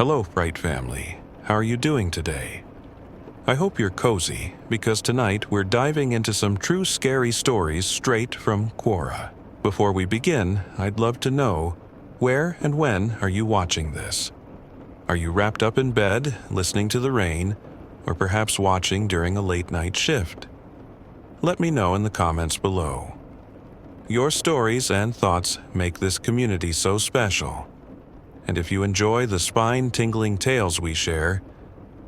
Hello, Fright Family. How are you doing today? I hope you're cozy, because tonight we're diving into some true scary stories straight from 𝗕𝗺𝗃. Before we begin, I'd love to know, where and when are you watching this? Are you wrapped up in bed, listening to the rain, or perhaps watching during a late-night shift? Let me know in the comments below. Your stories and thoughts make this community so special. And if you enjoy the spine-tingling tales we share,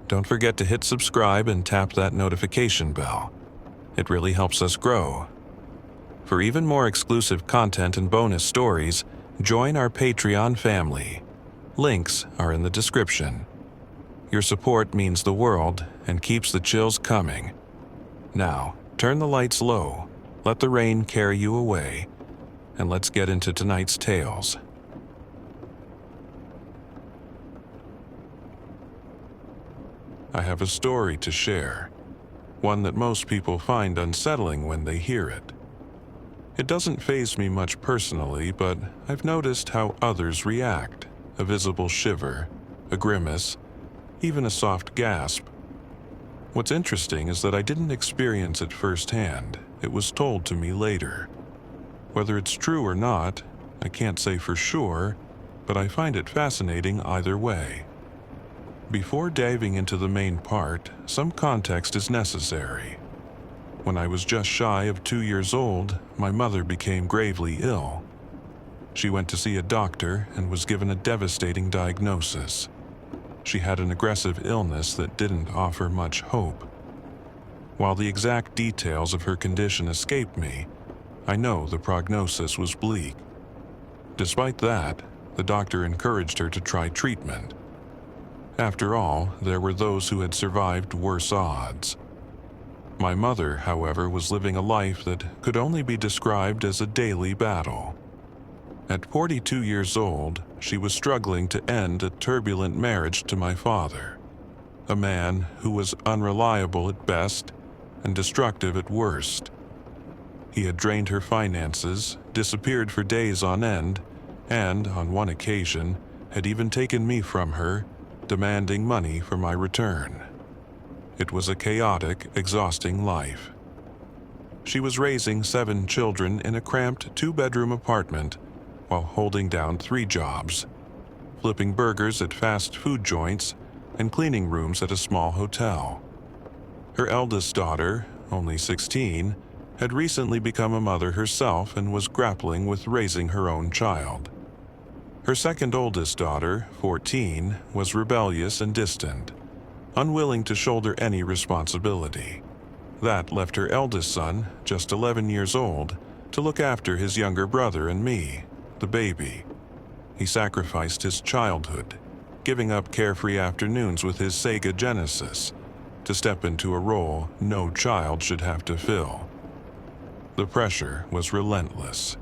don't forget to hit subscribe and tap that notification bell. It really helps us grow. For even more exclusive content and bonus stories, join our Patreon family. Links are in the description. Your support means the world and keeps the chills coming. Now, turn the lights low, let the rain carry you away, and let's get into tonight's tales. I have a story to share, one that most people find unsettling when they hear it. It doesn't faze me much personally, but I've noticed how others react. A visible shiver, a grimace, even a soft gasp. What's interesting is that I didn't experience it firsthand. It was told to me later. Whether it's true or not, I can't say for sure, but I find it fascinating either way. Before diving into the main part, some context is necessary. When I was just shy of 2 years old, my mother became gravely ill. She went to see a doctor and was given a devastating diagnosis. She had an aggressive illness that didn't offer much hope. While the exact details of her condition escaped me, I know the prognosis was bleak. Despite that, the doctor encouraged her to try treatment. After all, there were those who had survived worse odds. My mother, however, was living a life that could only be described as a daily battle. At 42 years old, she was struggling to end a turbulent marriage to my father, a man who was unreliable at best and destructive at worst. He had drained her finances, disappeared for days on end, and, on one occasion, had even taken me from her, demanding money for my return. It was a chaotic, exhausting life. She was raising 7 children in a cramped 2-bedroom apartment while holding down 3 jobs, flipping burgers at fast food joints and cleaning rooms at a small hotel. Her eldest daughter, only 16, had recently become a mother herself and was grappling with raising her own child. Her second oldest daughter, 14, was rebellious and distant, unwilling to shoulder any responsibility. That left her eldest son, just 11 years old, to look after his younger brother and me, the baby. He sacrificed his childhood, giving up carefree afternoons with his Sega Genesis, to step into a role no child should have to fill. The pressure was relentless.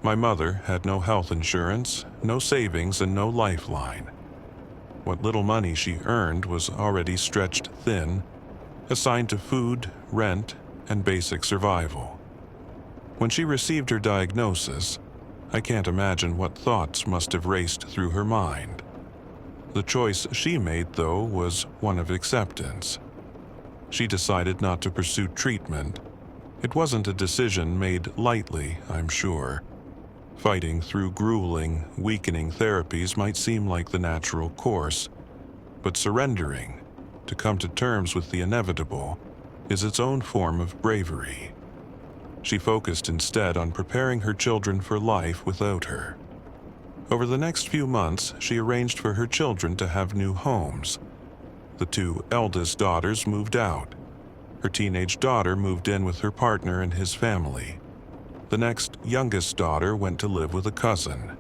My mother had no health insurance, no savings, and no lifeline. What little money she earned was already stretched thin, assigned to food, rent, and basic survival. When she received her diagnosis, I can't imagine what thoughts must have raced through her mind. The choice she made, though, was one of acceptance. She decided not to pursue treatment. It wasn't a decision made lightly, I'm sure. Fighting through grueling, weakening therapies might seem like the natural course, but surrendering, to come to terms with the inevitable, is its own form of bravery. She focused instead on preparing her children for life without her. Over the next few months, she arranged for her children to have new homes. The 2 eldest daughters moved out. Her teenage daughter moved in with her partner and his family. The next youngest daughter went to live with a cousin.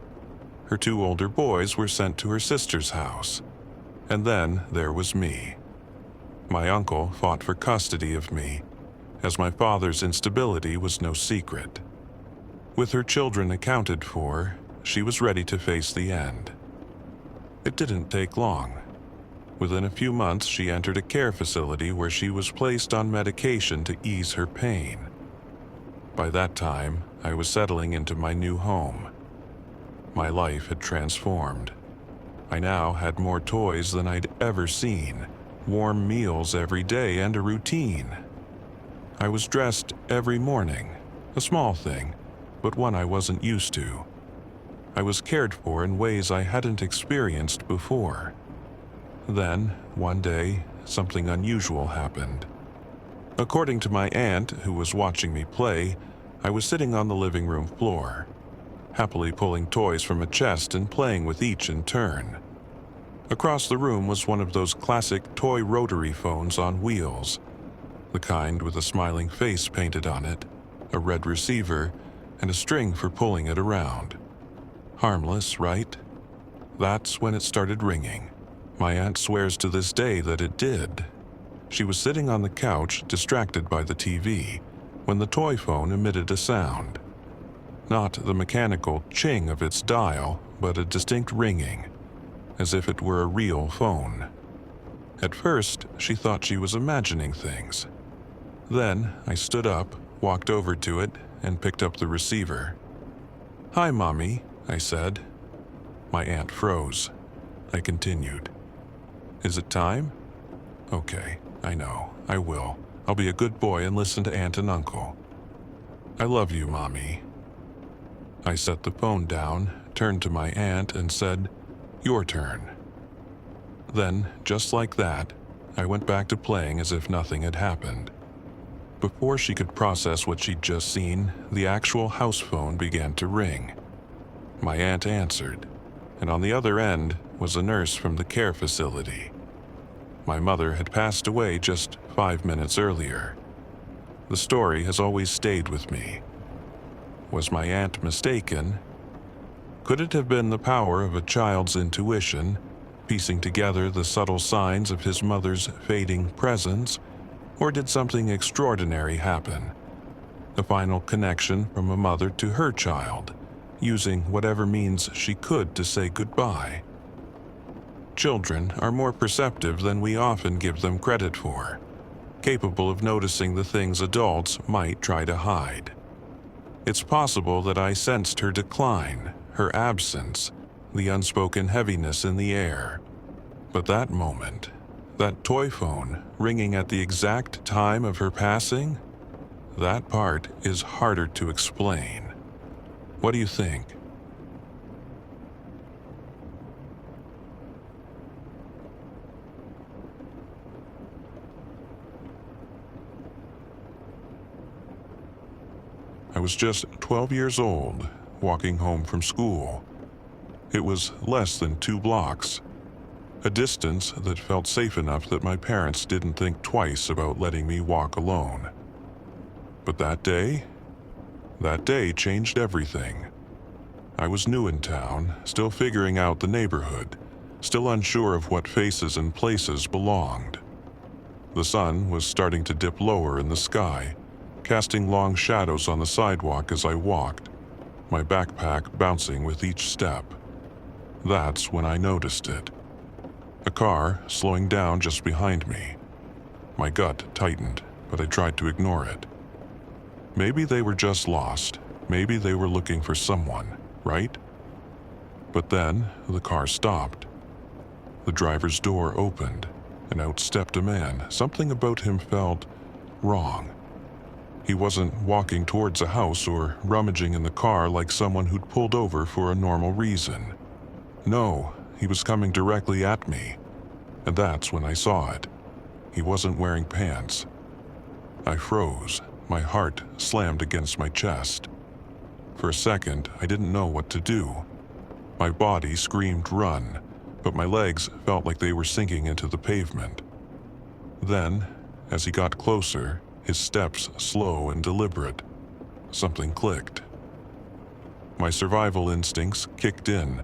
Her 2 older boys were sent to her sister's house. And then there was me. My uncle fought for custody of me, as my father's instability was no secret. With her children accounted for, she was ready to face the end. It didn't take long. Within a few months, she entered a care facility where she was placed on medication to ease her pain. By that time, I was settling into my new home. My life had transformed. I now had more toys than I'd ever seen, warm meals every day, and a routine. I was dressed every morning, a small thing, but one I wasn't used to. I was cared for in ways I hadn't experienced before. Then, one day, something unusual happened. According to my aunt, who was watching me play, I was sitting on the living room floor, happily pulling toys from a chest and playing with each in turn. Across the room was one of those classic toy rotary phones on wheels, the kind with a smiling face painted on it, a red receiver, and a string for pulling it around. Harmless, right? That's when it started ringing. My aunt swears to this day that it did. She was sitting on the couch, distracted by the TV, when the toy phone emitted a sound. Not the mechanical ching of its dial, but a distinct ringing, as if it were a real phone. At first, she thought she was imagining things. Then, I stood up, walked over to it, and picked up the receiver. "Hi, Mommy," I said. My aunt froze. I continued. "Is it time?" "Okay, I know. I will. I'll be a good boy and listen to Aunt and Uncle." "I love you, Mommy." I set the phone down, turned to my aunt, and said, "Your turn." Then, just like that, I went back to playing as if nothing had happened. Before she could process what she'd just seen, the actual house phone began to ring. My aunt answered, and on the other end was a nurse from the care facility. My mother had passed away just 5 minutes earlier. The story has always stayed with me. Was my aunt mistaken? Could it have been the power of a child's intuition, piecing together the subtle signs of his mother's fading presence, or did something extraordinary happen? A final connection from a mother to her child, using whatever means she could to say goodbye. Children are more perceptive than we often give them credit for, capable of noticing the things adults might try to hide. It's possible that I sensed her decline, her absence, the unspoken heaviness in the air. But that moment, that toy phone ringing at the exact time of her passing, that part is harder to explain. What do you think? I was just 12 years old, walking home from school. It was less than 2 blocks, a distance that felt safe enough that my parents didn't think twice about letting me walk alone. But that day changed everything. I was new in town, still figuring out the neighborhood, still unsure of what faces and places belonged. The sun was starting to dip lower in the sky, casting long shadows on the sidewalk as I walked, my backpack bouncing with each step. That's when I noticed it. A car slowing down just behind me. My gut tightened, but I tried to ignore it. Maybe they were just lost. Maybe they were looking for someone, right? But then the car stopped. The driver's door opened, and out stepped a man. Something about him felt wrong. He wasn't walking towards a house or rummaging in the car like someone who'd pulled over for a normal reason. No, he was coming directly at me, and that's when I saw it. He wasn't wearing pants. I froze, my heart slammed against my chest. For a second, I didn't know what to do. My body screamed run, but my legs felt like they were sinking into the pavement. Then, as he got closer, his steps slow and deliberate, something clicked. My survival instincts kicked in,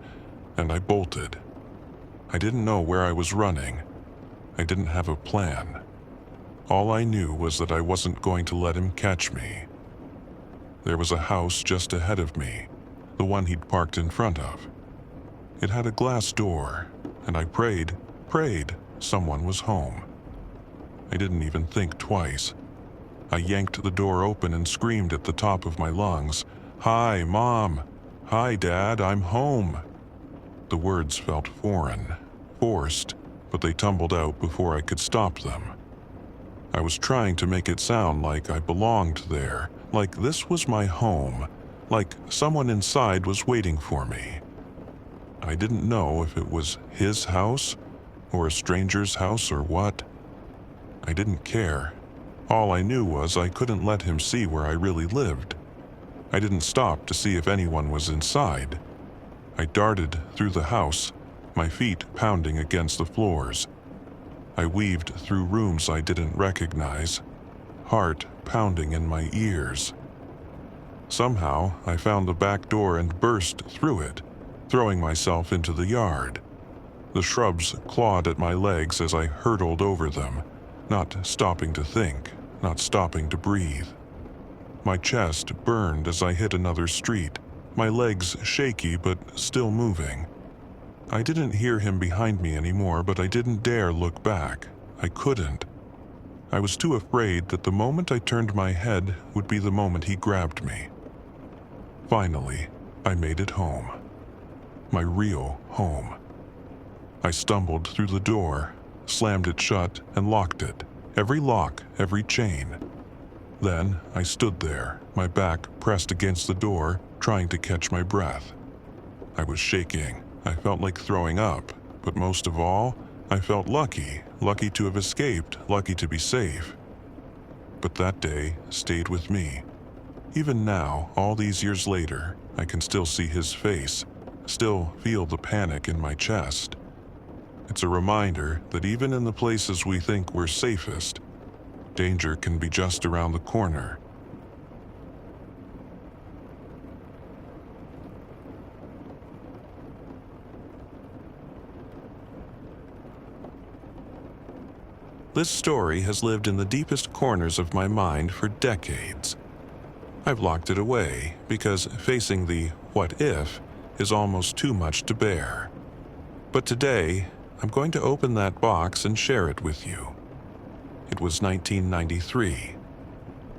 and I bolted. I didn't know where I was running. I didn't have a plan. All I knew was that I wasn't going to let him catch me. There was a house just ahead of me, the one he'd parked in front of. It had a glass door, and I prayed someone was home. I didn't even think twice. I yanked the door open and screamed at the top of my lungs, "Hi, Mom! Hi, Dad, I'm home!" The words felt foreign, forced, but they tumbled out before I could stop them. I was trying to make it sound like I belonged there, like this was my home, like someone inside was waiting for me. I didn't know if it was his house, or a stranger's house, or what. I didn't care. All I knew was I couldn't let him see where I really lived. I didn't stop to see if anyone was inside. I darted through the house, my feet pounding against the floors. I weaved through rooms I didn't recognize, heart pounding in my ears. Somehow, I found the back door and burst through it, throwing myself into the yard. The shrubs clawed at my legs as I hurtled over them, not stopping to think, not stopping to breathe. My chest burned as I hit another street, my legs shaky but still moving. I didn't hear him behind me anymore, but I didn't dare look back. I couldn't. I was too afraid that the moment I turned my head would be the moment he grabbed me. Finally, I made it home. My real home. I stumbled through the door, slammed it shut, and locked it. Every lock, every chain. Then I stood there, my back pressed against the door, trying to catch my breath. I was shaking. I felt like throwing up, but most of all, I felt lucky to have escaped, lucky to be safe. But that day stayed with me. Even now, all these years later, I can still see his face, still feel the panic in my chest. It's a reminder that even in the places we think we're safest, danger can be just around the corner. This story has lived in the deepest corners of my mind for decades. I've locked it away because facing the what if is almost too much to bear. But today, I'm going to open that box and share it with you. It was 1993.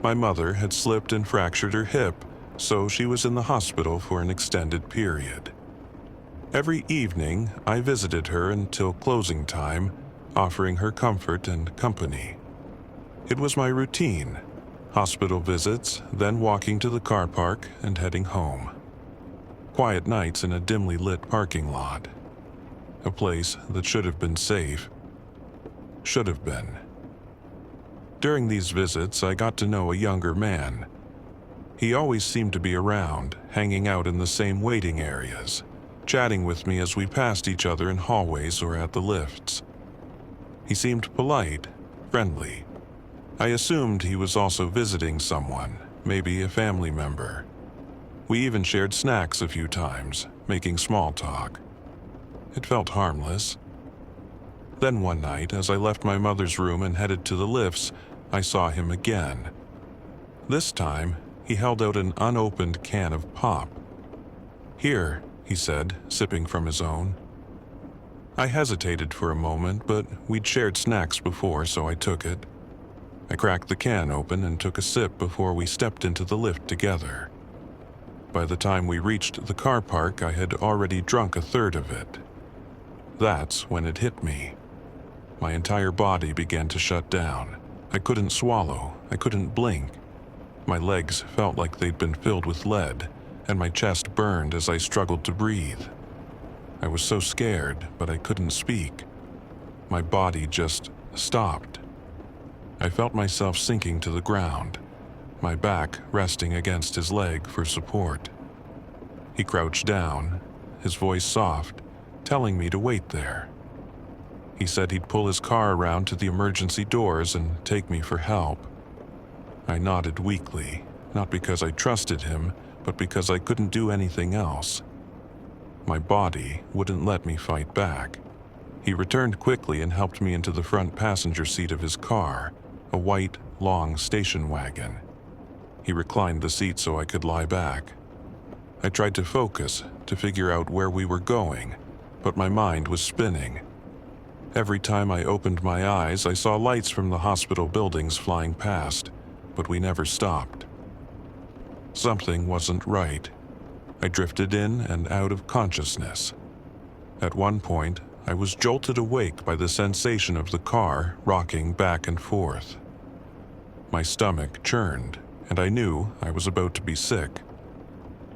My mother had slipped and fractured her hip, so she was in the hospital for an extended period. Every evening, I visited her until closing time, offering her comfort and company. It was my routine: hospital visits, then walking to the car park and heading home. Quiet nights in a dimly lit parking lot. A place that should have been safe. Should have been. During these visits, I got to know a younger man. He always seemed to be around, hanging out in the same waiting areas, chatting with me as we passed each other in hallways or at the lifts. He seemed polite, friendly. I assumed he was also visiting someone, maybe a family member. We even shared snacks a few times, making small talk. It felt harmless. Then one night, as I left my mother's room and headed to the lifts, I saw him again. This time, he held out an unopened can of pop. "Here," he said, sipping from his own. I hesitated for a moment, but we'd shared snacks before, so I took it. I cracked the can open and took a sip before we stepped into the lift together. By the time we reached the car park, I had already drunk a third of it. That's when it hit me. My entire body began to shut down. I couldn't swallow. I couldn't blink. My legs felt like they'd been filled with lead, and my chest burned as I struggled to breathe. I was so scared, but I couldn't speak. My body just stopped. I felt myself sinking to the ground, my back resting against his leg for support. He crouched down, his voice soft, telling me to wait there. He said he'd pull his car around to the emergency doors and take me for help. I nodded weakly, not because I trusted him, but because I couldn't do anything else. My body wouldn't let me fight back. He returned quickly and helped me into the front passenger seat of his car, a white, long station wagon. He reclined the seat so I could lie back. I tried to focus, to figure out where we were going, but my mind was spinning. Every time I opened my eyes, I saw lights from the hospital buildings flying past, but we never stopped. Something wasn't right. I drifted in and out of consciousness. At one point, I was jolted awake by the sensation of the car rocking back and forth. My stomach churned, and I knew I was about to be sick.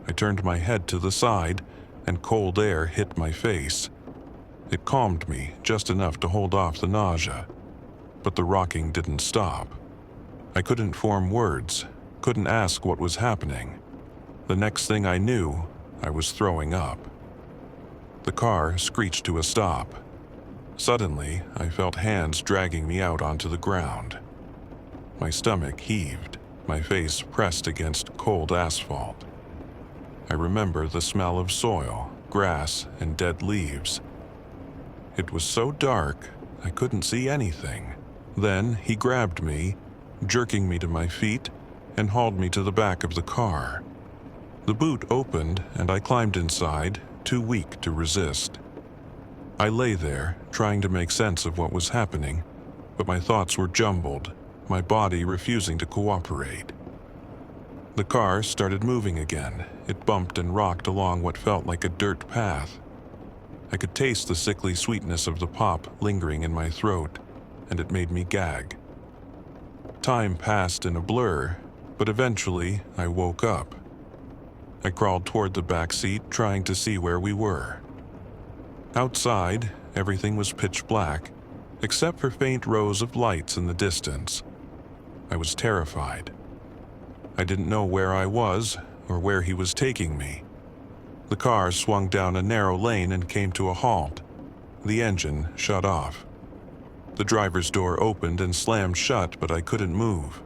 I turned my head to the side, and cold air hit my face. It calmed me just enough to hold off the nausea, but the rocking didn't stop. I couldn't form words, couldn't ask what was happening. The next thing I knew, I was throwing up. The car screeched to a stop. Suddenly, I felt hands dragging me out onto the ground. My stomach heaved, my face pressed against cold asphalt. I remember the smell of soil, grass, and dead leaves. It was so dark, I couldn't see anything. Then he grabbed me, jerking me to my feet, and hauled me to the back of the car. The boot opened, and I climbed inside, too weak to resist. I lay there, trying to make sense of what was happening, but my thoughts were jumbled, my body refusing to cooperate. The car started moving again. It bumped and rocked along what felt like a dirt path. I could taste the sickly sweetness of the pop lingering in my throat, and it made me gag. Time passed in a blur, but eventually I woke up. I crawled toward the back seat, trying to see where we were. Outside, everything was pitch black, except for faint rows of lights in the distance. I was terrified. I didn't know where I was or where he was taking me. The car swung down a narrow lane and came to a halt. The engine shut off. The driver's door opened and slammed shut, but I couldn't move.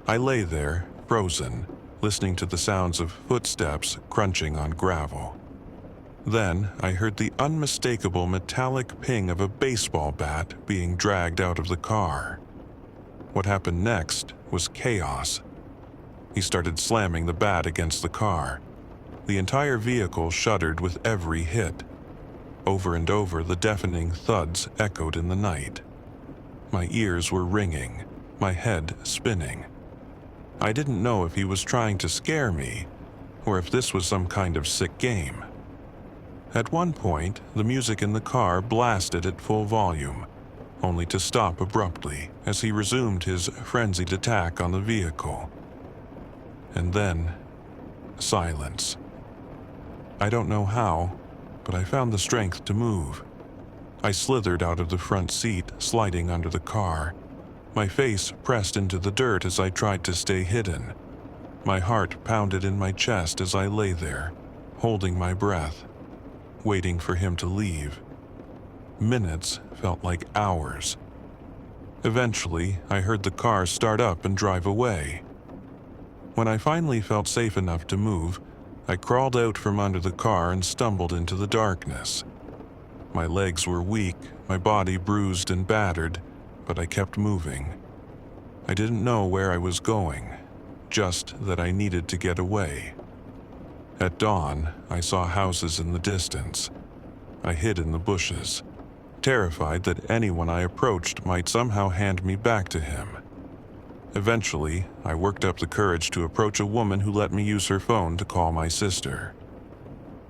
I lay there, frozen, listening to the sounds of footsteps crunching on gravel. Then I heard the unmistakable metallic ping of a baseball bat being dragged out of the car. What happened next was chaos. He started slamming the bat against the car. The entire vehicle shuddered with every hit. Over and over, the deafening thuds echoed in the night. My ears were ringing, my head spinning. I didn't know if he was trying to scare me, or if this was some kind of sick game. At one point, the music in the car blasted at full volume, only to stop abruptly as he resumed his frenzied attack on the vehicle. And then, silence. I don't know how, but I found the strength to move. I slithered out of the front seat, sliding under the car. My face pressed into the dirt as I tried to stay hidden. My heart pounded in my chest as I lay there, holding my breath, waiting for him to leave. Minutes felt like hours. Eventually, I heard the car start up and drive away. When I finally felt safe enough to move, I crawled out from under the car and stumbled into the darkness. My legs were weak, my body bruised and battered, but I kept moving. I didn't know where I was going, just that I needed to get away. At dawn, I saw houses in the distance. I hid in the bushes, terrified that anyone I approached might somehow hand me back to him. Eventually, I worked up the courage to approach a woman who let me use her phone to call my sister.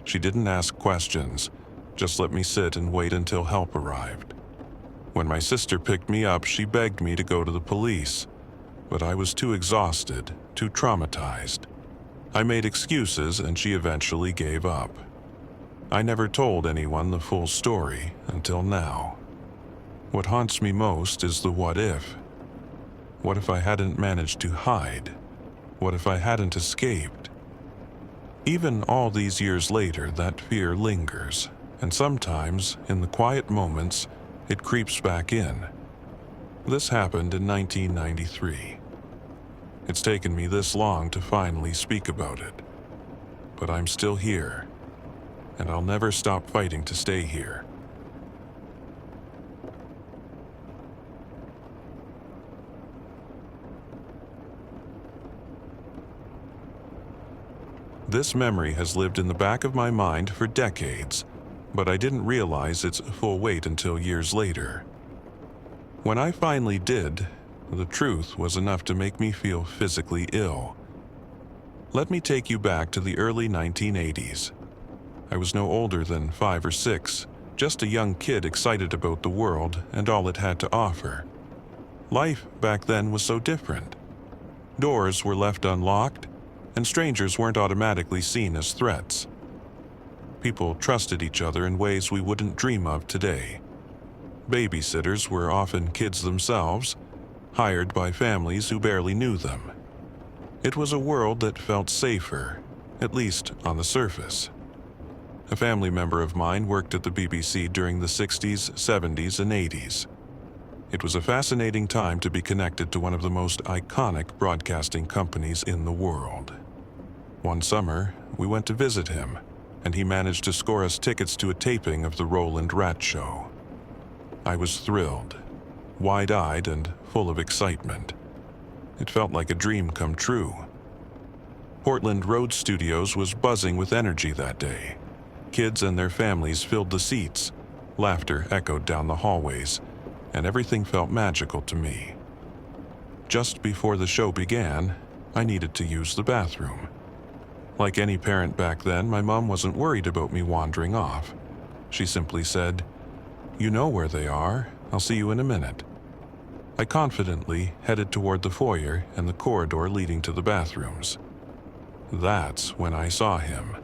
She didn't ask questions, just let me sit and wait until help arrived. When my sister picked me up, she begged me to go to the police, but I was too exhausted, too traumatized. I made excuses and she eventually gave up. I never told anyone the full story until now. What haunts me most is the what if. What if I hadn't managed to hide? What if I hadn't escaped? Even all these years later, that fear lingers, and sometimes, in the quiet moments, it creeps back in. This happened in 1993. It's taken me this long to finally speak about it. But I'm still here, and I'll never stop fighting to stay here. This memory has lived in the back of my mind for decades, but I didn't realize its full weight until years later. When I finally did, the truth was enough to make me feel physically ill. Let me take you back to the early 1980s. I was no older than 5 or 6, just a young kid excited about the world and all it had to offer. Life back then was so different. Doors were left unlocked, and strangers weren't automatically seen as threats. People trusted each other in ways we wouldn't dream of today. Babysitters were often kids themselves, hired by families who barely knew them. It was a world that felt safer, at least on the surface. A family member of mine worked at the BBC during the 60s, 70s, and 80s. It was a fascinating time to be connected to one of the most iconic broadcasting companies in the world. One summer, we went to visit him, and he managed to score us tickets to a taping of the Roland Rat Show. I was thrilled, wide-eyed and full of excitement. It felt like a dream come true. Portland Road Studios was buzzing with energy that day. Kids and their families filled the seats, laughter echoed down the hallways, and everything felt magical to me. Just before the show began, I needed to use the bathroom. Like any parent back then, my mom wasn't worried about me wandering off. She simply said, "You know where they are. I'll see you in a minute." I confidently headed toward the foyer and the corridor leading to the bathrooms. That's when I saw him.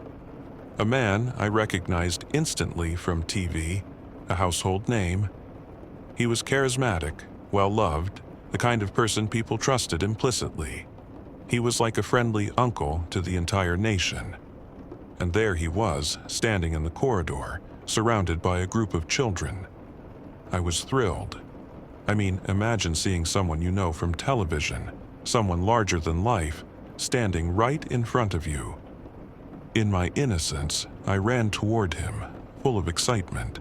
A man I recognized instantly from TV, a household name. He was charismatic, well-loved, the kind of person people trusted implicitly. He was like a friendly uncle to the entire nation. And there he was, standing in the corridor, surrounded by a group of children. I was thrilled. I mean, imagine seeing someone you know from television, someone larger than life, standing right in front of you. In my innocence, I ran toward him, full of excitement.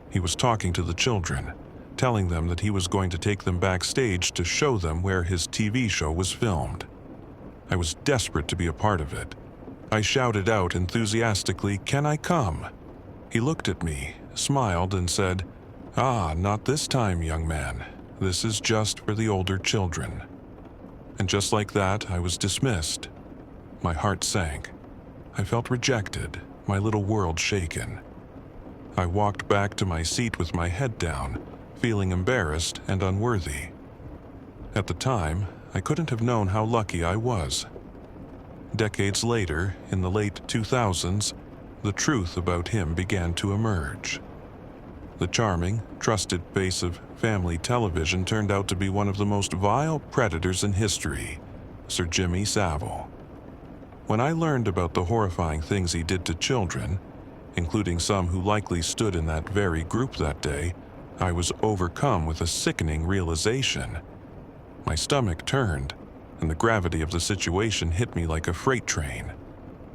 He was talking to the children, telling them that he was going to take them backstage to show them where his TV show was filmed. I was desperate to be a part of it. I shouted out enthusiastically, "Can I come?" He looked at me, smiled, and said, "Ah, not this time, young man. This is just for the older children." And just like that, I was dismissed. My heart sank. I felt rejected, my little world shaken. I walked back to my seat with my head down, feeling embarrassed and unworthy. At the time, I couldn't have known how lucky I was. Decades later, in the late 2000s, the truth about him began to emerge. The charming, trusted face of family television turned out to be one of the most vile predators in history, Sir Jimmy Savile. When I learned about the horrifying things he did to children, including some who likely stood in that very group that day, I was overcome with a sickening realization. My stomach turned, and the gravity of the situation hit me like a freight train.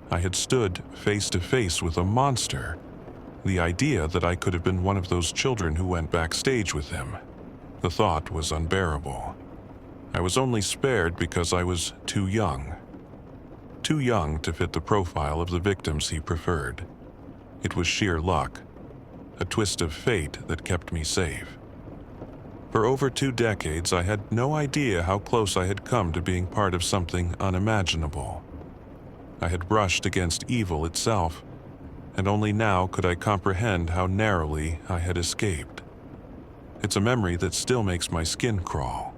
I had stood face to face with a monster. The idea that I could have been one of those children who went backstage with him. The thought was unbearable. I was only spared because I was too young. Too young to fit the profile of the victims he preferred. It was sheer luck, a twist of fate that kept me safe. For over 2 decades, I had no idea how close I had come to being part of something unimaginable. I had brushed against evil itself, and only now could I comprehend how narrowly I had escaped. It's a memory that still makes my skin crawl.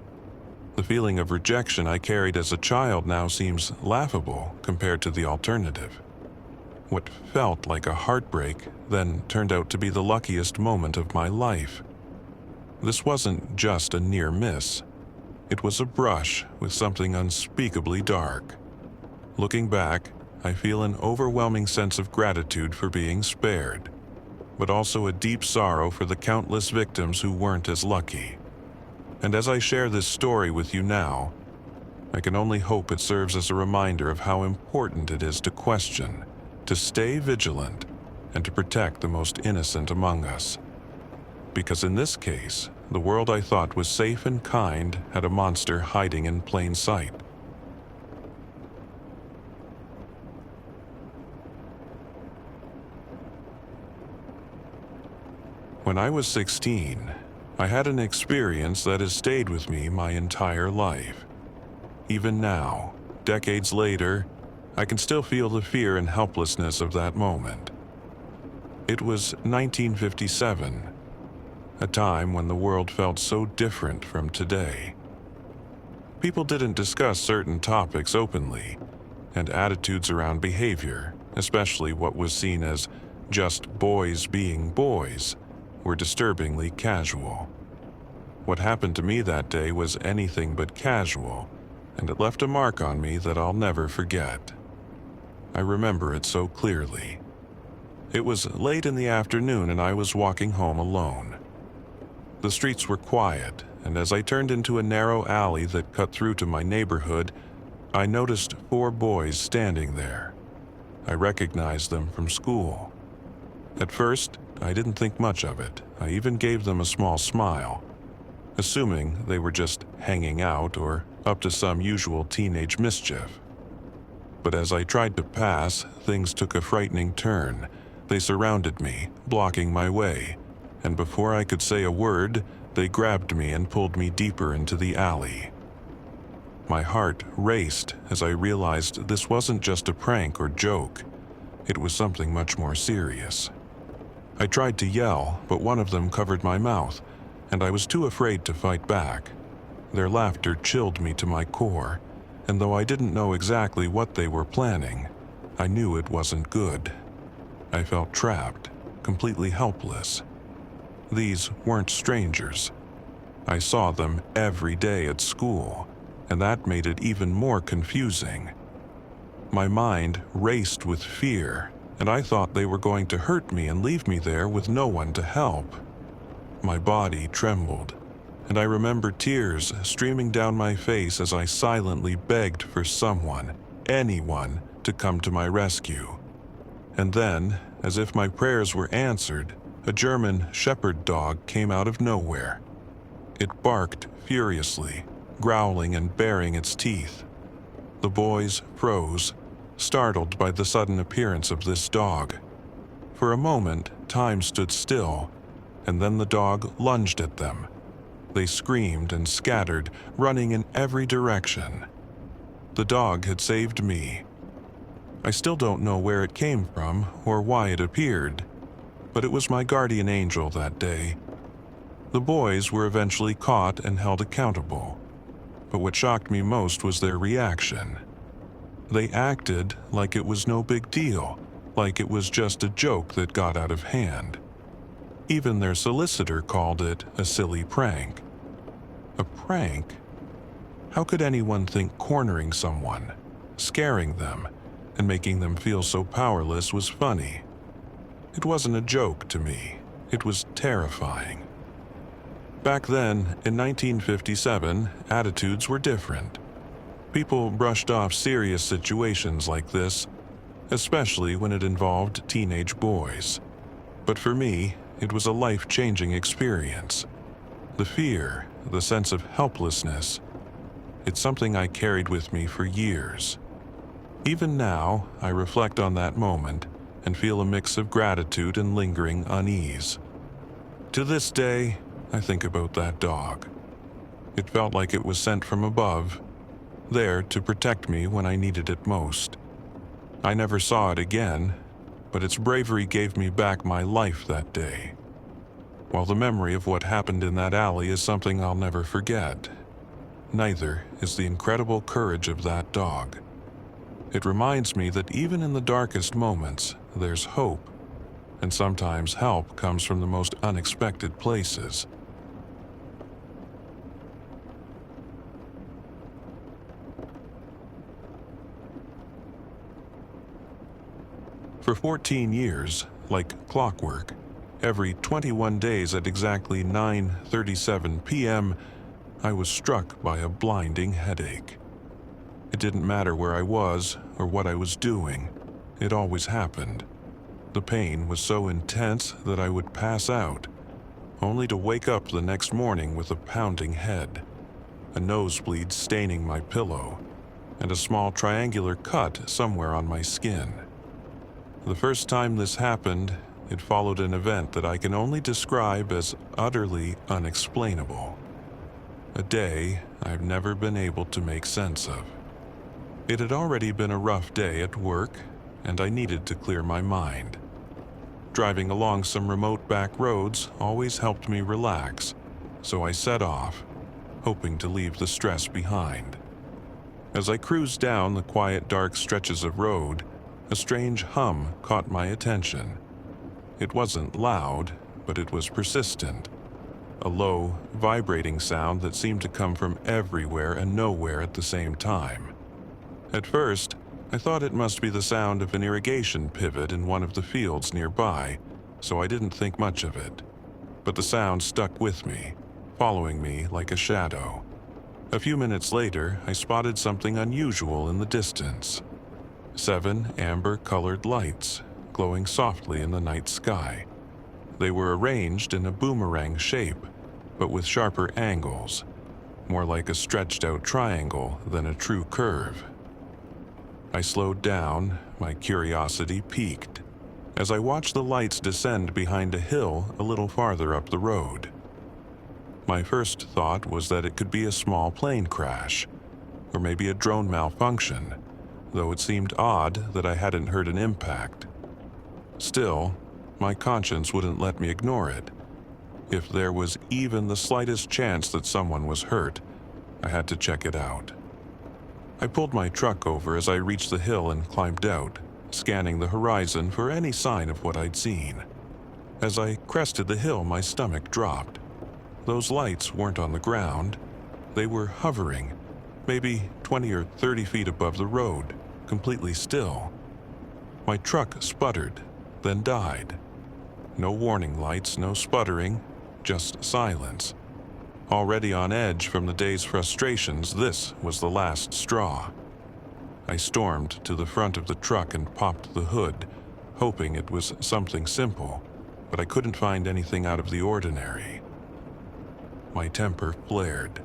The feeling of rejection I carried as a child now seems laughable compared to the alternative. What felt like a heartbreak then turned out to be the luckiest moment of my life. This wasn't just a near miss. It was a brush with something unspeakably dark. Looking back, I feel an overwhelming sense of gratitude for being spared, but also a deep sorrow for the countless victims who weren't as lucky. And as I share this story with you now, I can only hope it serves as a reminder of how important it is to question, to stay vigilant, and to protect the most innocent among us. Because in this case, the world I thought was safe and kind had a monster hiding in plain sight. When I was 16, I had an experience that has stayed with me my entire life. Even now, decades later, I can still feel the fear and helplessness of that moment. It was 1957, a time when the world felt so different from today. People didn't discuss certain topics openly, and attitudes around behavior, especially what was seen as just boys being boys, were disturbingly casual. What happened to me that day was anything but casual, and it left a mark on me that I'll never forget. I remember it so clearly. It was late in the afternoon and I was walking home alone. The streets were quiet, and as I turned into a narrow alley that cut through to my neighborhood, I noticed 4 boys standing there. I recognized them from school. At first, I didn't think much of it. I even gave them a small smile, assuming they were just hanging out or up to some usual teenage mischief. But as I tried to pass, things took a frightening turn. They surrounded me, blocking my way, and before I could say a word, they grabbed me and pulled me deeper into the alley. My heart raced as I realized this wasn't just a prank or joke. It was something much more serious. I tried to yell, but one of them covered my mouth, and I was too afraid to fight back. Their laughter chilled me to my core, and though I didn't know exactly what they were planning, I knew it wasn't good. I felt trapped, completely helpless. These weren't strangers. I saw them every day at school, and that made it even more confusing. My mind raced with fear, and I thought they were going to hurt me and leave me there with no one to help. My body trembled, and I remember tears streaming down my face as I silently begged for someone, anyone, to come to my rescue. And then, as if my prayers were answered, a German shepherd dog came out of nowhere. It barked furiously, growling and baring its teeth. The boys froze, startled by the sudden appearance of this dog. For a moment, time stood still, and then the dog lunged at them. They screamed and scattered, running in every direction. The dog had saved me. I still don't know where it came from or why it appeared, but it was my guardian angel that day. The boys were eventually caught and held accountable, but what shocked me most was their reaction. They acted like it was no big deal, like it was just a joke that got out of hand. Even their solicitor called it a silly prank. A prank? How could anyone think cornering someone, scaring them, and making them feel so powerless was funny? It wasn't a joke to me. It was terrifying. Back then, in 1957, attitudes were different. People brushed off serious situations like this, especially when it involved teenage boys. But for me, it was a life-changing experience. The fear, the sense of helplessness, it's something I carried with me for years. Even now, I reflect on that moment and feel a mix of gratitude and lingering unease. To this day, I think about that dog. It felt like it was sent from above, there to protect me when I needed it most. I never saw it again, but its bravery gave me back my life that day. While the memory of what happened in that alley is something I'll never forget, neither is the incredible courage of that dog. It reminds me that even in the darkest moments, there's hope, and sometimes help comes from the most unexpected places. For 14 years, like clockwork, every 21 days at exactly 9:37 p.m., I was struck by a blinding headache. It didn't matter where I was or what I was doing. It always happened. The pain was so intense that I would pass out, only to wake up the next morning with a pounding head, a nosebleed staining my pillow, and a small triangular cut somewhere on my skin. The first time this happened, it followed an event that I can only describe as utterly unexplainable. A day I've never been able to make sense of. It had already been a rough day at work, and I needed to clear my mind. driving along some remote back roads always helped me relax, so I set off, hoping to leave the stress behind. As I cruised down the quiet, dark stretches of road, a strange hum caught my attention. It wasn't loud, but it was persistent. A low, vibrating sound that seemed to come from everywhere and nowhere at the same time. At first, I thought it must be the sound of an irrigation pivot in one of the fields nearby, so I didn't think much of it. But the sound stuck with me, following me like a shadow. A few minutes later, I spotted something unusual in the distance. 7 amber-colored lights, glowing softly in the night sky. They were arranged in a boomerang shape, but with sharper angles, more like a stretched-out triangle than a true curve. I slowed down, my curiosity piqued, as I watched the lights descend behind a hill a little farther up the road. My first thought was that it could be a small plane crash, or maybe a drone malfunction, though it seemed odd that I hadn't heard an impact. Still, my conscience wouldn't let me ignore it. If there was even the slightest chance that someone was hurt, I had to check it out. I pulled my truck over as I reached the hill and climbed out, scanning the horizon for any sign of what I'd seen. As I crested the hill, my stomach dropped. Those lights weren't on the ground. They were hovering, maybe 20 or 30 feet above the road, completely still. My truck sputtered, then died. No warning lights, no sputtering, just silence. Already on edge from the day's frustrations, this was the last straw. I stormed to the front of the truck and popped the hood, hoping it was something simple, but I couldn't find anything out of the ordinary. My temper flared.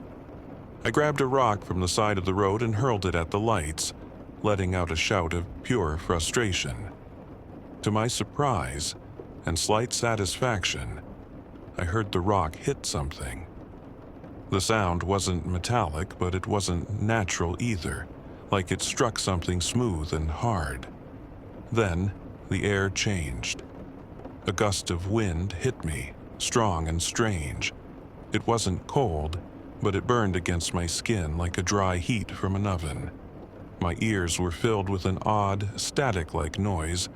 I grabbed a rock from the side of the road and hurled it at the lights, letting out a shout of pure frustration. To my surprise and slight satisfaction, I heard the rock hit something. The sound wasn't metallic, but it wasn't natural either, like it struck something smooth and hard. Then, the air changed. A gust of wind hit me, strong and strange. It wasn't cold, but it burned against my skin like a dry heat from an oven. My ears were filled with an odd, static-like noise,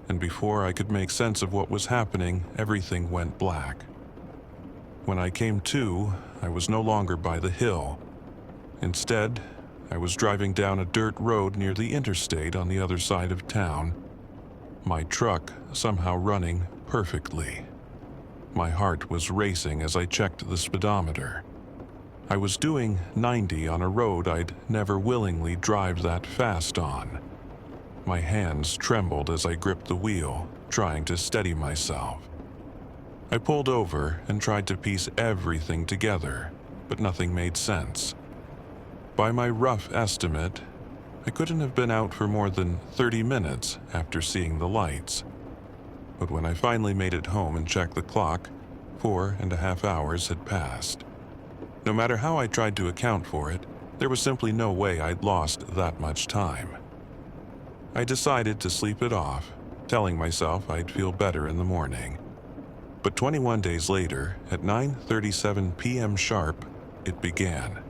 and before I could make sense of what was happening, everything went black. When I came to, I was no longer by the hill. Instead, I was driving down a dirt road near the interstate on the other side of town, my truck somehow running perfectly. My heart was racing as I checked the speedometer. I was doing 90 on a road I'd never willingly drive that fast on. My hands trembled as I gripped the wheel, trying to steady myself. I pulled over and tried to piece everything together, but nothing made sense. By my rough estimate, I couldn't have been out for more than 30 minutes after seeing the lights. But when I finally made it home and checked the clock, 4.5 hours had passed. No matter how I tried to account for it, there was simply no way I'd lost that much time. I decided to sleep it off, telling myself I'd feel better in the morning. But 21 days later, at 9:37 p.m. sharp, it began.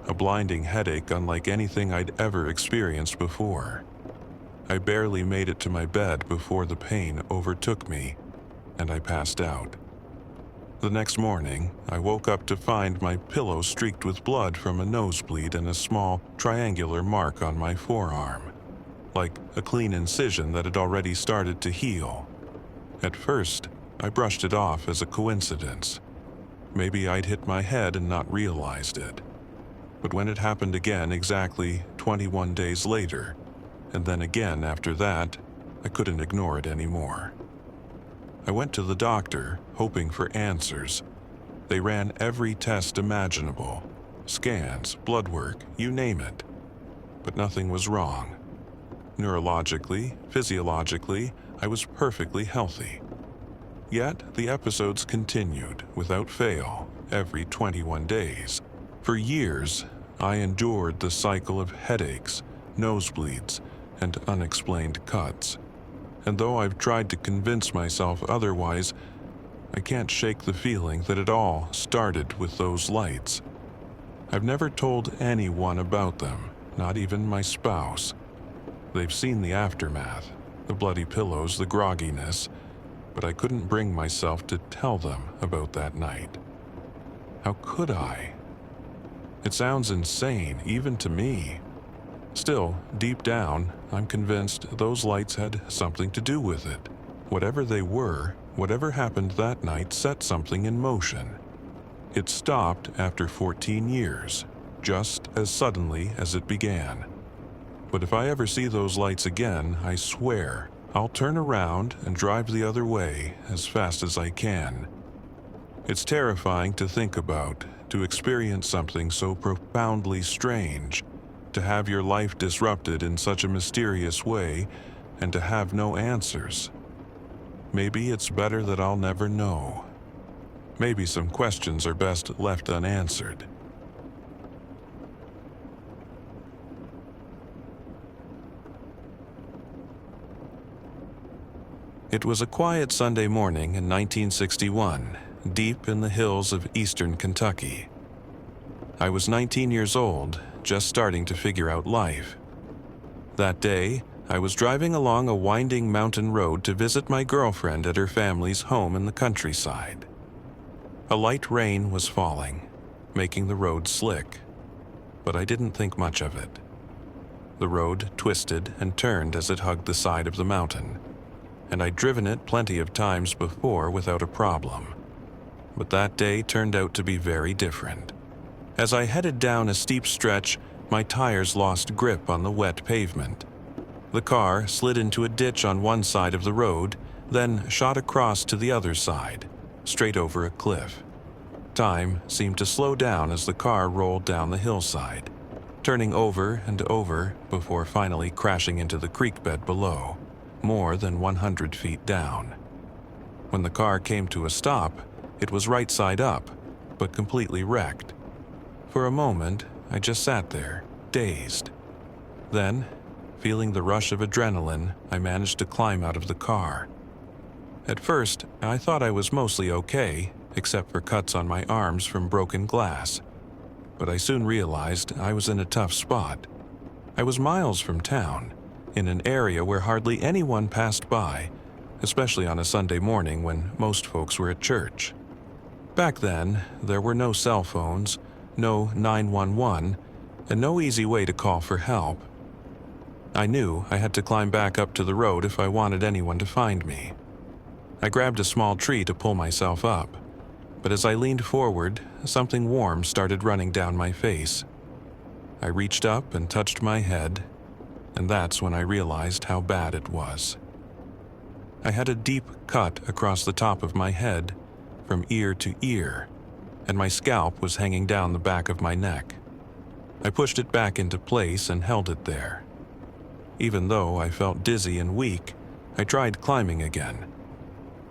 A blinding headache unlike anything I'd ever experienced before. I barely made it to my bed before the pain overtook me, and I passed out. The next morning, I woke up to find my pillow streaked with blood from a nosebleed and a small, triangular mark on my forearm, like a clean incision that had already started to heal. At first, I brushed it off as a coincidence. Maybe I'd hit my head and not realized it. But when it happened again exactly 21 days later, and then again after that, I couldn't ignore it anymore. I went to the doctor, hoping for answers. They ran every test imaginable, scans, blood work, you name it. But nothing was wrong. Neurologically, physiologically, I was perfectly healthy. Yet the episodes continued, without fail, every 21 days. For years, I endured the cycle of headaches, nosebleeds, and unexplained cuts. and though I've tried to convince myself otherwise, I can't shake the feeling that it all started with those lights. I've never told anyone about them, not even my spouse. They've seen the aftermath, the bloody pillows, the grogginess, but I couldn't bring myself to tell them about that night. How could I? It sounds insane, even to me. Still, deep down, I'm convinced those lights had something to do with it. Whatever they were, whatever happened that night set something in motion. It stopped after 14 years, just as suddenly as it began. But if I ever see those lights again, I swear, I'll turn around and drive the other way as fast as I can. It's terrifying to think about, to experience something so profoundly strange, to have your life disrupted in such a mysterious way, and to have no answers. Maybe it's better that I'll never know. Maybe some questions are best left unanswered. It was a quiet Sunday morning in 1961, deep in the hills of eastern Kentucky. I was 19 years old, just starting to figure out life. That day, I was driving along a winding mountain road to visit my girlfriend at her family's home in the countryside. A light rain was falling, making the road slick, but I didn't think much of it. The road twisted and turned as it hugged the side of the mountain, and I'd driven it plenty of times before without a problem. But that day turned out to be very different. As I headed down a steep stretch, my tires lost grip on the wet pavement. The car slid into a ditch on one side of the road, then shot across to the other side, straight over a cliff. Time seemed to slow down as the car rolled down the hillside, turning over and over before finally crashing into the creek bed below, more than 100 feet down. When the car came to a stop, it was right side up, but completely wrecked. For a moment, I just sat there, dazed. Then, feeling the rush of adrenaline, I managed to climb out of the car. At first, I thought I was mostly okay, except for cuts on my arms from broken glass. But I soon realized I was in a tough spot. I was miles from town, in an area where hardly anyone passed by, especially on a Sunday morning when most folks were at church. Back then, there were no cell phones, no 911, and no easy way to call for help. I knew I had to climb back up to the road if I wanted anyone to find me. I grabbed a small tree to pull myself up, but as I leaned forward, something warm started running down my face. I reached up and touched my head, and that's when I realized how bad it was. I had a deep cut across the top of my head, from ear to ear, and my scalp was hanging down the back of my neck. I pushed it back into place and held it there. Even though I felt dizzy and weak, I tried climbing again.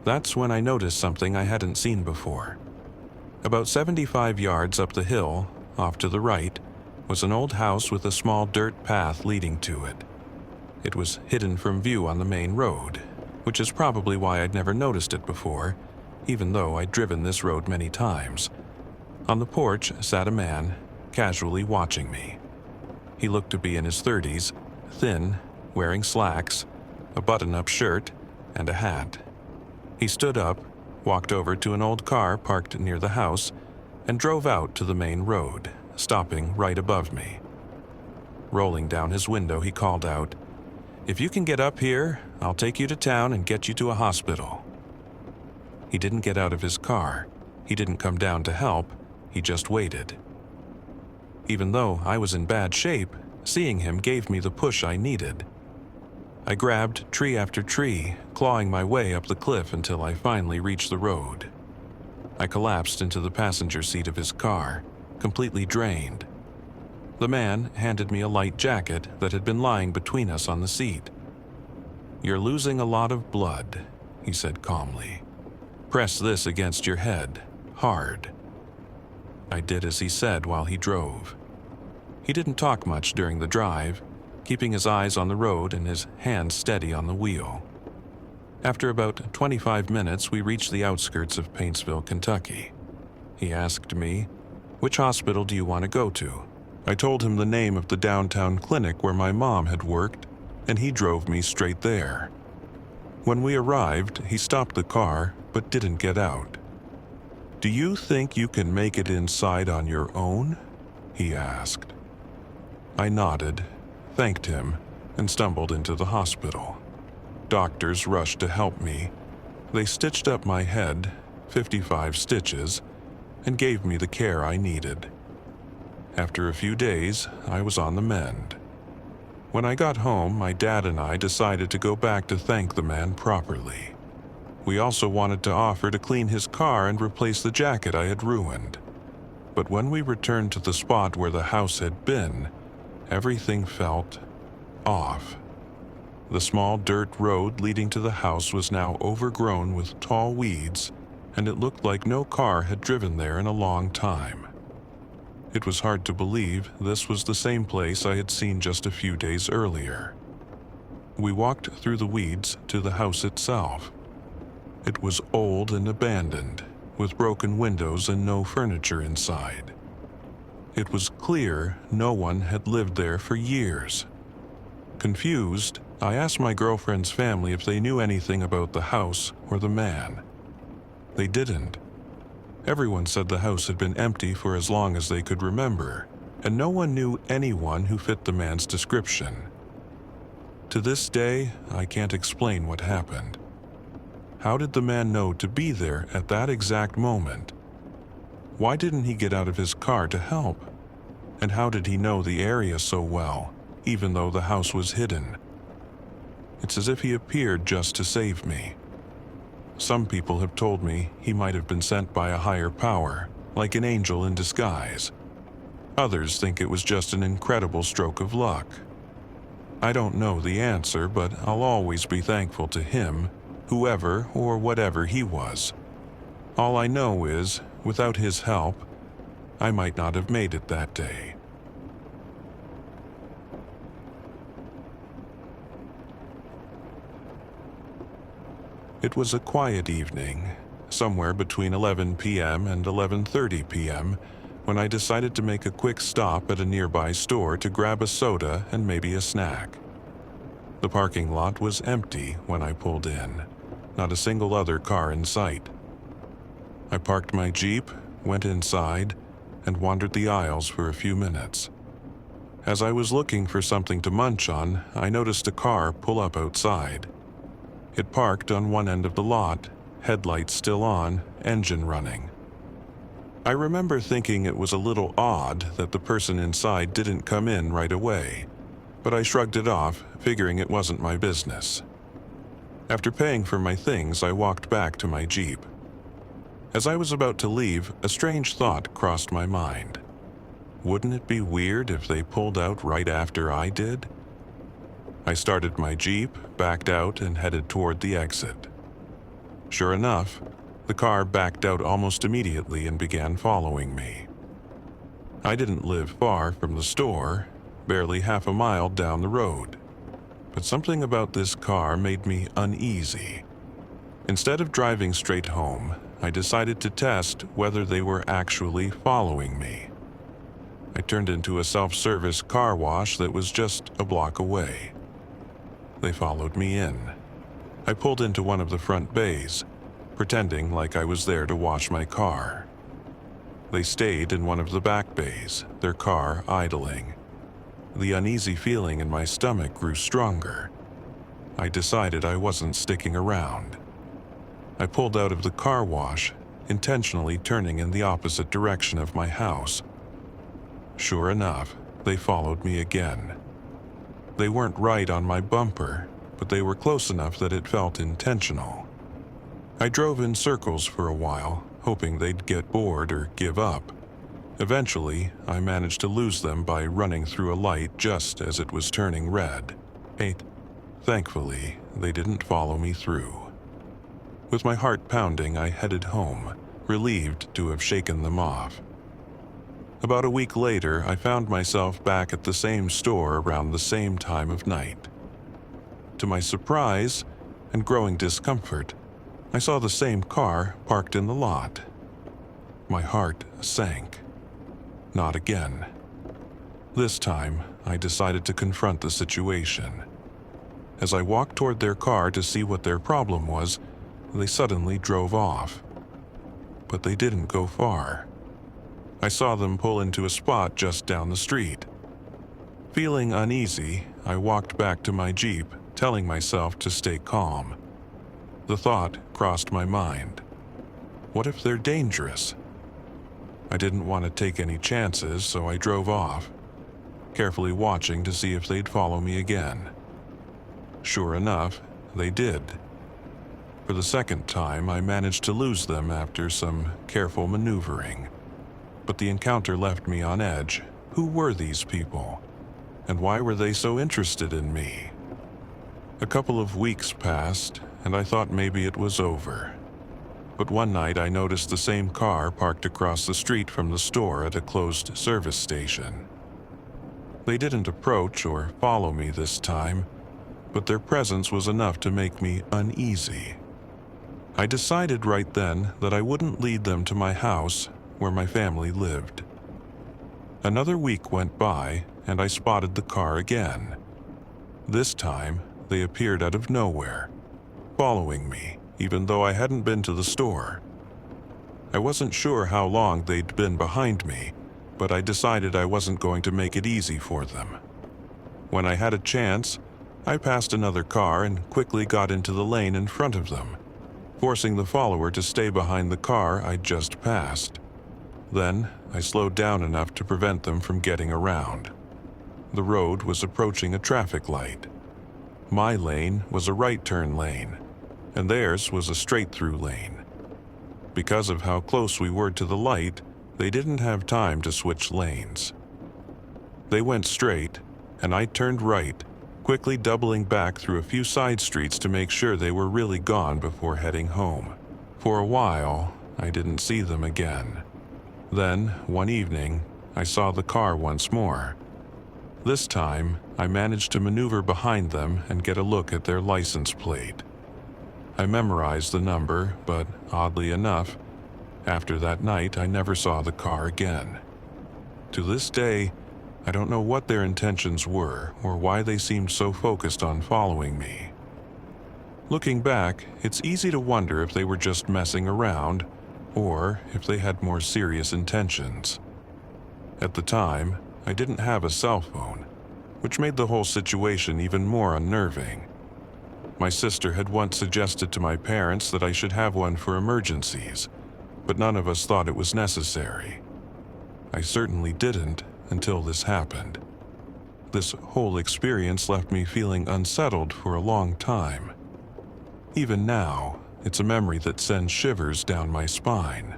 That's when I noticed something I hadn't seen before. About 75 yards up the hill, off to the right, was an old house with a small dirt path leading to it. It was hidden from view on the main road, which is probably why I'd never noticed it before, even though I'd driven this road many times. On the porch sat a man, casually watching me. He looked to be in his 30s, thin, wearing slacks, a button-up shirt, and a hat. He stood up, walked over to an old car parked near the house, and drove out to the main road, stopping right above me. Rolling down his window, he called out, "If you can get up here, I'll take you to town and get you to a hospital." He didn't get out of his car. He didn't come down to help. He just waited. Even though I was in bad shape, seeing him gave me the push I needed. I grabbed tree after tree, clawing my way up the cliff until I finally reached the road. I collapsed into the passenger seat of his car, completely drained. The man handed me a light jacket that had been lying between us on the seat. "You're losing a lot of blood," he said calmly. "Press this against your head, hard." I did as he said while he drove. He didn't talk much during the drive, keeping his eyes on the road and his hands steady on the wheel. After about 25 minutes, we reached the outskirts of Paintsville, Kentucky. He asked me, "Which hospital do you want to go to?" I told him the name of the downtown clinic where my mom had worked, and he drove me straight there. When we arrived, he stopped the car but didn't get out. "Do you think you can make it inside on your own?" he asked. I nodded, thanked him, and stumbled into the hospital. Doctors rushed to help me. They stitched up my head, 55 stitches, and gave me the care I needed. After a few days, I was on the mend. When I got home, my dad and I decided to go back to thank the man properly. We also wanted to offer to clean his car and replace the jacket I had ruined. But when we returned to the spot where the house had been, everything felt off. The small dirt road leading to the house was now overgrown with tall weeds, and it looked like no car had driven there in a long time. It was hard to believe this was the same place I had seen just a few days earlier. We walked through the weeds to the house itself. It was old and abandoned, with broken windows and no furniture inside. It was clear no one had lived there for years. Confused, I asked my girlfriend's family if they knew anything about the house or the man. They didn't. Everyone said the house had been empty for as long as they could remember, and no one knew anyone who fit the man's description. To this day, I can't explain what happened. How did the man know to be there at that exact moment? Why didn't he get out of his car to help? And how did he know the area so well, even though the house was hidden? It's as if he appeared just to save me. Some people have told me he might have been sent by a higher power, like an angel in disguise. Others think it was just an incredible stroke of luck. I don't know the answer, but I'll always be thankful to him, whoever or whatever he was. All I know is, without his help, I might not have made it that day. It was a quiet evening, somewhere between 11 p.m. and 11:30 p.m., when I decided to make a quick stop at a nearby store to grab a soda and maybe a snack. The parking lot was empty when I pulled in, not a single other car in sight. I parked my Jeep, went inside, and wandered the aisles for a few minutes. As I was looking for something to munch on, I noticed a car pull up outside. It parked on one end of the lot, headlights still on, engine running. I remember thinking it was a little odd that the person inside didn't come in right away, but I shrugged it off, figuring it wasn't my business. After paying for my things, I walked back to my Jeep. As I was about to leave, a strange thought crossed my mind. Wouldn't it be weird if they pulled out right after I did? I started my Jeep, backed out, and headed toward the exit. Sure enough, the car backed out almost immediately and began following me. I didn't live far from the store, barely half a mile down the road. But something about this car made me uneasy. Instead of driving straight home, I decided to test whether they were actually following me. I turned into a self-service car wash that was just a block away. They followed me in. I pulled into one of the front bays, pretending like I was there to wash my car. They stayed in one of the back bays, their car idling. The uneasy feeling in my stomach grew stronger. I decided I wasn't sticking around. I pulled out of the car wash, intentionally turning in the opposite direction of my house. Sure enough, they followed me again. They weren't right on my bumper, but they were close enough that it felt intentional. I drove in circles for a while, hoping they'd get bored or give up. Eventually, I managed to lose them by running through a light just as it was turning red. Thankfully, they didn't follow me through. With my heart pounding, I headed home, relieved to have shaken them off. About a week later, I found myself back at the same store around the same time of night. To my surprise, and growing discomfort, I saw the same car parked in the lot. My heart sank. Not again. This time, I decided to confront the situation. As I walked toward their car to see what their problem was, they suddenly drove off. But they didn't go far. I saw them pull into a spot just down the street. Feeling uneasy, I walked back to my Jeep, telling myself to stay calm. The thought crossed my mind. What if they're dangerous? I didn't want to take any chances, so I drove off, carefully watching to see if they'd follow me again. Sure enough, they did. For the second time, I managed to lose them after some careful maneuvering. But the encounter left me on edge. Who were these people? And why were they so interested in me? A couple of weeks passed, and I thought maybe it was over. But one night I noticed the same car parked across the street from the store at a closed service station. They didn't approach or follow me this time, but their presence was enough to make me uneasy. I decided right then that I wouldn't lead them to my house where my family lived. Another week went by, and I spotted the car again. This time, they appeared out of nowhere, following me, even though I hadn't been to the store. I wasn't sure how long they'd been behind me, but I decided I wasn't going to make it easy for them. When I had a chance, I passed another car and quickly got into the lane in front of them, forcing the follower to stay behind the car I'd just passed. Then, I slowed down enough to prevent them from getting around. The road was approaching a traffic light. My lane was a right turn lane, and theirs was a straight-through lane. Because of how close we were to the light, they didn't have time to switch lanes. They went straight, and I turned right, quickly doubling back through a few side streets to make sure they were really gone before heading home. For a while, I didn't see them again. Then, one evening, I saw the car once more. This time, I managed to maneuver behind them and get a look at their license plate. I memorized the number, but oddly enough, after that night I never saw the car again. To this day, I don't know what their intentions were or why they seemed so focused on following me. Looking back, it's easy to wonder if they were just messing around or if they had more serious intentions. At the time, I didn't have a cell phone, which made the whole situation even more unnerving. My sister had once suggested to my parents that I should have one for emergencies, but none of us thought it was necessary. I certainly didn't until this happened. This whole experience left me feeling unsettled for a long time. Even now, it's a memory that sends shivers down my spine.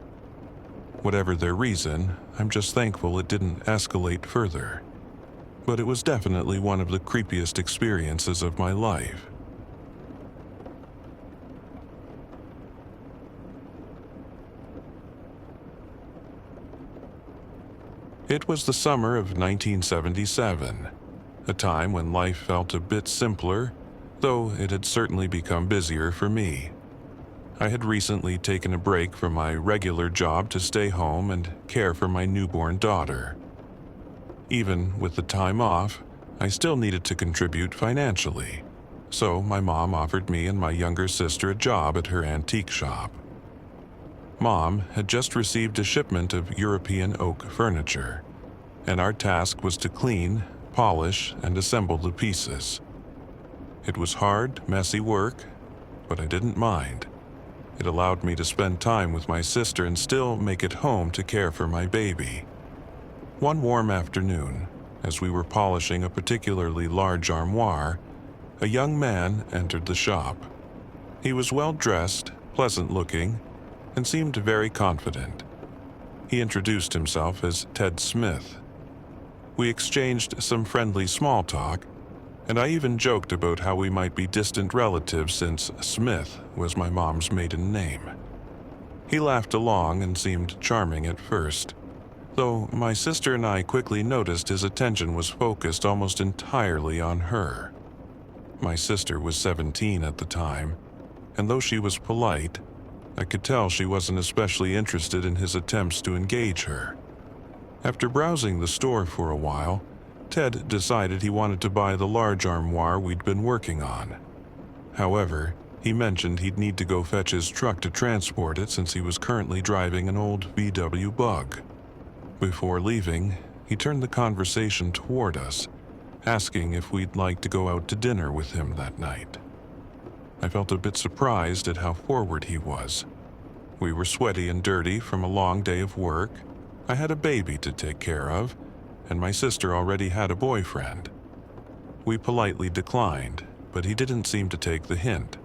Whatever their reason, I'm just thankful it didn't escalate further. But it was definitely one of the creepiest experiences of my life. It was the summer of 1977, a time when life felt a bit simpler, though it had certainly become busier for me. I had recently taken a break from my regular job to stay home and care for my newborn daughter. Even with the time off, I still needed to contribute financially, so my mom offered me and my younger sister a job at her antique shop. Mom had just received a shipment of European oak furniture, and our task was to clean, polish, and assemble the pieces. It was hard, messy work, but I didn't mind. It allowed me to spend time with my sister and still make it home to care for my baby. One warm afternoon, as we were polishing a particularly large armoire, a young man entered the shop. He was well-dressed, pleasant-looking, and seemed very confident. He introduced himself as Ted Smith. We exchanged some friendly small talk, and I even joked about how we might be distant relatives since Smith was my mom's maiden name. He laughed along and seemed charming at first, though my sister and I quickly noticed his attention was focused almost entirely on her. My sister was 17 at the time, and though she was polite, I could tell she wasn't especially interested in his attempts to engage her. After browsing the store for a while, Ted decided he wanted to buy the large armoire we'd been working on. However, he mentioned he'd need to go fetch his truck to transport it since he was currently driving an old VW Bug. Before leaving, he turned the conversation toward us, asking if we'd like to go out to dinner with him that night. I felt a bit surprised at how forward he was. We were sweaty and dirty from a long day of work. I had a baby to take care of, and my sister already had a boyfriend. We politely declined, but he didn't seem to take the hint.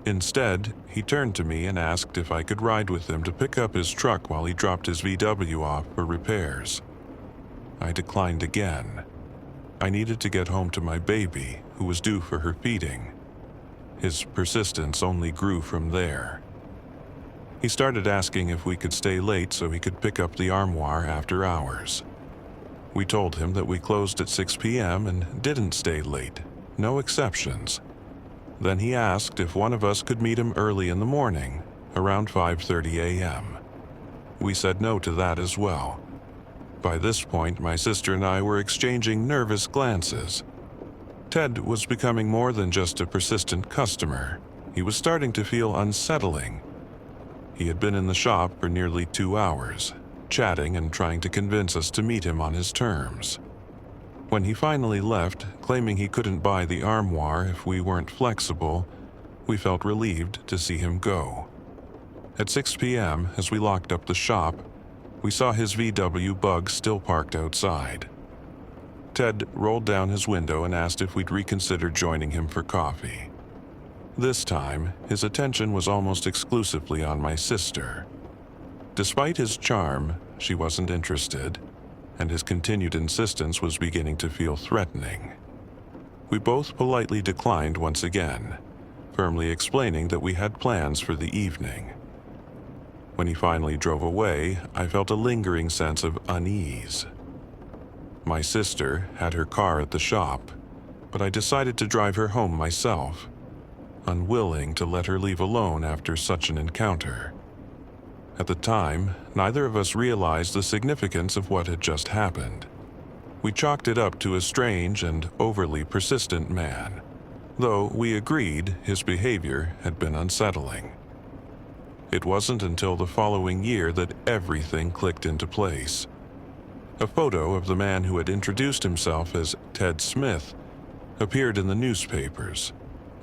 Instead, he turned to me and asked if I could ride with him to pick up his truck while he dropped his VW off for repairs. I declined again. I needed to get home to my baby, who was due for her feeding. His persistence only grew from there. He started asking if we could stay late so he could pick up the armoire after hours. We told him that we closed at 6 p.m. and didn't stay late, no exceptions. Then he asked if one of us could meet him early in the morning, around 5:30 a.m. We said no to that as well. By this point, my sister and I were exchanging nervous glances. Ted was becoming more than just a persistent customer. He was starting to feel unsettling. He had been in the shop for nearly 2 hours, chatting and trying to convince us to meet him on his terms. When he finally left, claiming he couldn't buy the armoire if we weren't flexible, we felt relieved to see him go. At 6 p.m., as we locked up the shop, we saw his VW Bug still parked outside. Ted rolled down his window and asked if we'd reconsider joining him for coffee. This time, his attention was almost exclusively on my sister. Despite his charm, she wasn't interested, and his continued insistence was beginning to feel threatening. We both politely declined once again, firmly explaining that we had plans for the evening. When he finally drove away, I felt a lingering sense of unease. My sister had her car at the shop, but I decided to drive her home myself, unwilling to let her leave alone after such an encounter. At the time, neither of us realized the significance of what had just happened. We chalked it up to a strange and overly persistent man, though we agreed his behavior had been unsettling. It wasn't until the following year that everything clicked into place. A photo of the man who had introduced himself as Ted Smith appeared in the newspapers,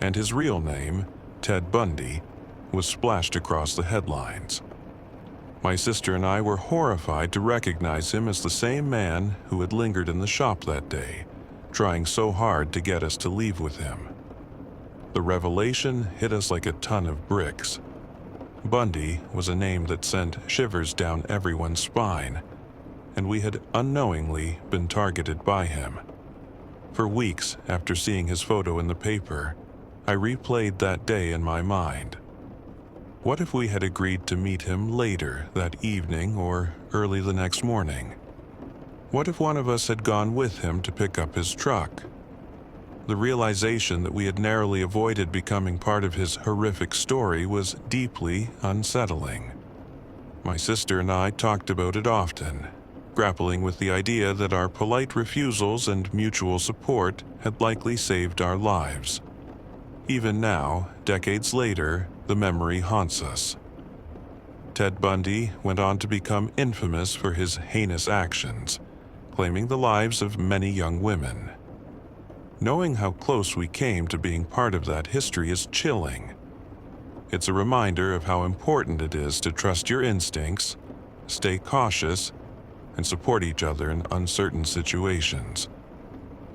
and his real name, Ted Bundy, was splashed across the headlines. My sister and I were horrified to recognize him as the same man who had lingered in the shop that day, trying so hard to get us to leave with him. The revelation hit us like a ton of bricks. Bundy was a name that sent shivers down everyone's spine, and we had unknowingly been targeted by him. For weeks after seeing his photo in the paper, I replayed that day in my mind. What if we had agreed to meet him later that evening or early the next morning? What if one of us had gone with him to pick up his truck? The realization that we had narrowly avoided becoming part of his horrific story was deeply unsettling. My sister and I talked about it often, grappling with the idea that our polite refusals and mutual support had likely saved our lives. Even now, decades later, the memory haunts us. Ted Bundy went on to become infamous for his heinous actions, claiming the lives of many young women. Knowing how close we came to being part of that history is chilling. It's a reminder of how important it is to trust your instincts, stay cautious, and support each other in uncertain situations.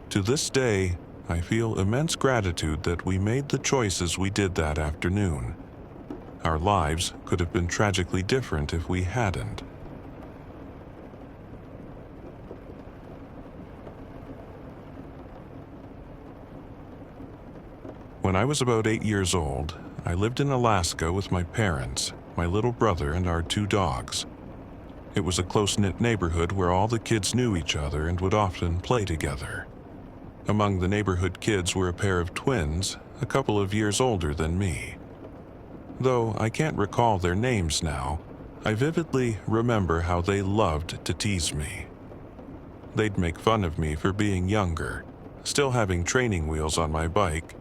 To this day, I feel immense gratitude that we made the choices we did that afternoon. Our lives could have been tragically different if we hadn't. When I was about 8 years old, I lived in Alaska with my parents, my little brother, and our 2 dogs. It was a close-knit neighborhood where all the kids knew each other and would often play together. Among the neighborhood kids were a pair of twins, a couple of years older than me. Though I can't recall their names now, I vividly remember how they loved to tease me. They'd make fun of me for being younger, still having training wheels on my bike,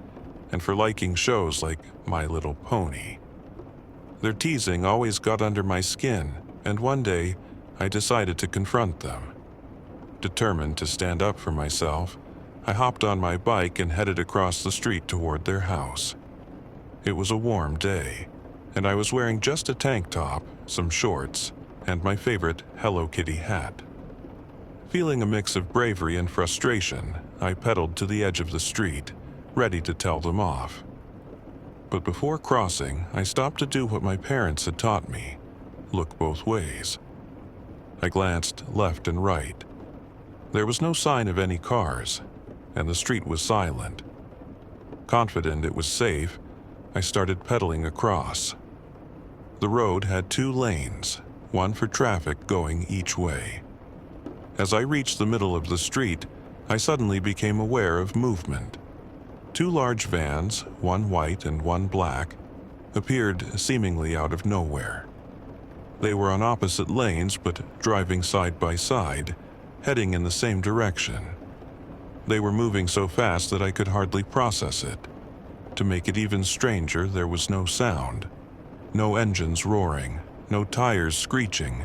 and for liking shows like My Little Pony. Their teasing always got under my skin, and one day I decided to confront them. Determined to stand up for myself, I hopped on my bike and headed across the street toward their house. It was a warm day, and I was wearing just a tank top, some shorts, and my favorite Hello Kitty hat. Feeling a mix of bravery and frustration, I pedaled to the edge of the street, ready to tell them off. But before crossing, I stopped to do what my parents had taught me: look both ways. I glanced left and right. There was no sign of any cars, and the street was silent. Confident it was safe, I started pedaling across. The road had 2 lanes, one for traffic going each way. As I reached the middle of the street, I suddenly became aware of movement. 2 large vans, one white and one black, appeared seemingly out of nowhere. They were on opposite lanes but driving side by side, heading in the same direction. They were moving so fast that I could hardly process it. To make it even stranger, there was no sound. No engines roaring, no tires screeching,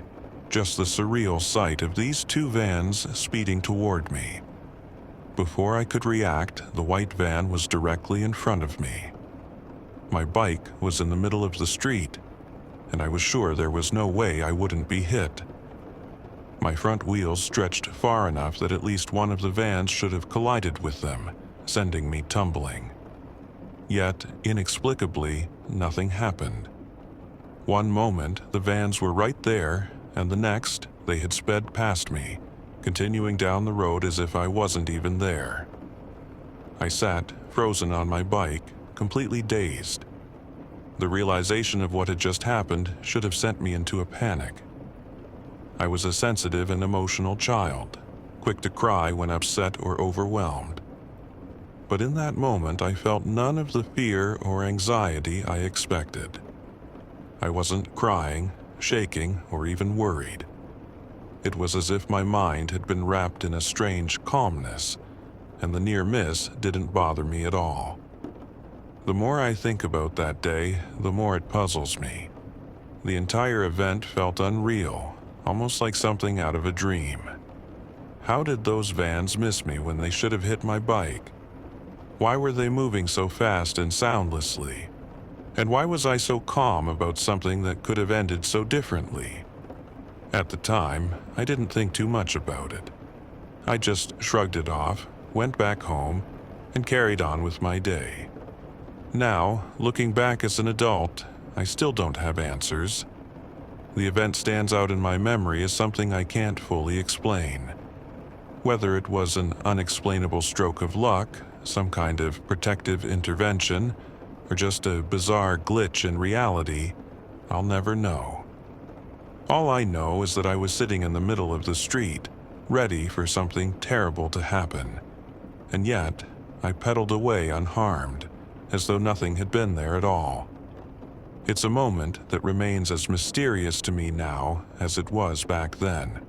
just the surreal sight of these 2 vans speeding toward me. Before I could react, the white van was directly in front of me. My bike was in the middle of the street, and I was sure there was no way I wouldn't be hit. My front wheels stretched far enough that at least one of the vans should have collided with them, sending me tumbling. Yet, inexplicably, nothing happened. One moment, the vans were right there, and the next, they had sped past me, continuing down the road as if I wasn't even there. I sat, frozen on my bike, completely dazed. The realization of what had just happened should have sent me into a panic. I was a sensitive and emotional child, quick to cry when upset or overwhelmed. But in that moment, I felt none of the fear or anxiety I expected. I wasn't crying, shaking, or even worried. It was as if my mind had been wrapped in a strange calmness, and the near miss didn't bother me at all. The more I think about that day, the more it puzzles me. The entire event felt unreal, almost like something out of a dream. How did those vans miss me when they should have hit my bike? Why were they moving so fast and soundlessly? And why was I so calm about something that could have ended so differently? At the time, I didn't think too much about it. I just shrugged it off, went back home, and carried on with my day. Now, looking back as an adult, I still don't have answers. The event stands out in my memory as something I can't fully explain. Whether it was an unexplainable stroke of luck, some kind of protective intervention, or just a bizarre glitch in reality, I'll never know. All I know is that I was sitting in the middle of the street, ready for something terrible to happen. And yet, I pedaled away unharmed, as though nothing had been there at all. It's a moment that remains as mysterious to me now as it was back then.